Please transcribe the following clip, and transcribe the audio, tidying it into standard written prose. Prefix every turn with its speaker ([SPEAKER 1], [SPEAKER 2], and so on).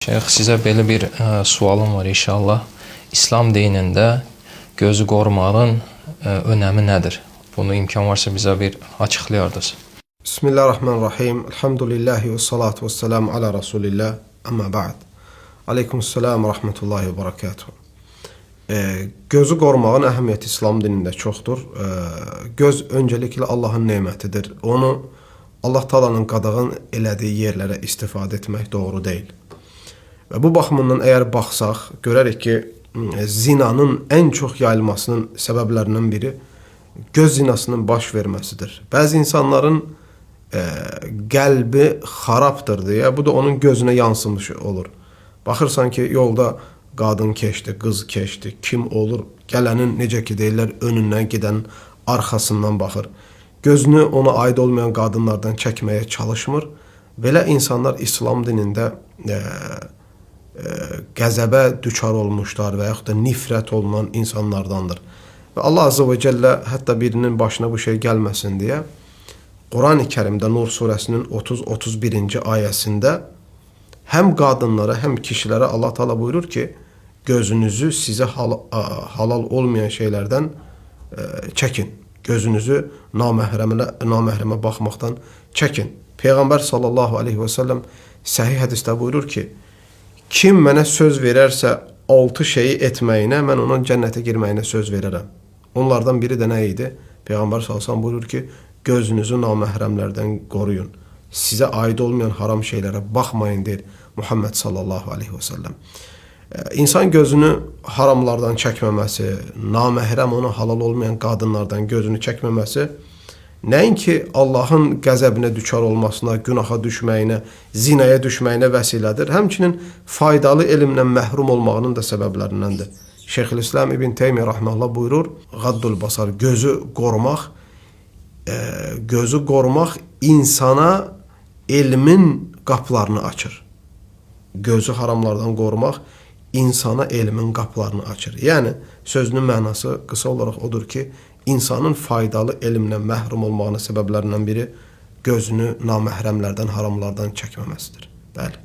[SPEAKER 1] Şeyx, sizə belə bir sualım var inşallah. İslam dinində gözü qorumağın önəmi nədir? Bunu imkan varsa bizə bir açıqlayardınız.
[SPEAKER 2] Bismillahirrahmanirrahim. Elhamdülillahi ve salatu ve selamu ala Resulillah. Amma ba'd. Aleykümselam ve rahmetullahi ve berekatuhu. Gözü qorumağın əhəmiyyəti İslam dinində çoxdur. Göz öncəliklə Allahın nemətidir. Onu Allah Taala'nın qadağan elədiyi yerlərə istifadə etmək doğru deyil. Və bu baxımından əgər baxsaq, görərik ki, zinanın ən çox yayılmasının səbəblərindən biri göz zinasının baş verməsidir. Bəzi insanların qəlbi xarabdır deyə, bu da onun gözünə yansımış olur. Baxırsan ki, yolda qadın keçdi, qız keçdi, kim olur, gələnin necə ki deyirlər, önündən gedən arxasından baxır. Gözünü ona aid olmayan qadınlardan çəkməyə çalışmır. Belə insanlar İslam dinində qəzəbə düçar olmuşlar və yaxud da nifrət olunan insanlardandır. Və Allah Azze ve Celle hətta birinin başına bu şey gəlməsin deyə Quran-ı Kərimdə Nur surəsinin 30-31-ci ayəsində həm qadınlara, həm kişilərə Allah Teala buyurur ki, gözünüzü sizə halal olmayan şeylərdən çəkin. Gözünüzü naməhrəmə baxmaqdan çəkin. Peyğəmbər sallallahu aleyhi və səlləm səhih hədisdə buyurur ki, kim mənə söz verərsə 6 şeyi etməyinə, mən onun cənnətə girməyinə söz verərəm. Onlardan biri də nə idi? Peyğəmbər sallallahu aleyhi və səlləm buyurur ki, gözünüzü naməhrəmlərdən qoruyun. Sizə aid olmayan haram şeylərə baxmayın deyir Muhammed sallallahu aleyhi və səlləm. İnsan gözünü haramlardan çəkməməsi, naməhrəm ona halal olmayan qadınlardan gözünü çəkməməsi, nəinki Allahın qəzəbinə düçar olmasına, günaha düşməyinə, zinaya düşməyinə vəsilədir. Həmçinin faydalı elmlə məhrum olmağının da səbəblərindəndir. Şeyxülislam İbn Teymiyyə rahmetullah buyurur, Gaddul basar, gözü qorumaq insana elmin qapılarını açır. Gözü haramlardan qorumaq insana elmin qapılarını açır. Yəni, sözünün mənası qısa olaraq odur ki, insanın faydalı elmlə məhrum olmağının səbəblərindən biri gözünü naməhrəmlərdən, haramlardan çəkməməsidir. Bəli.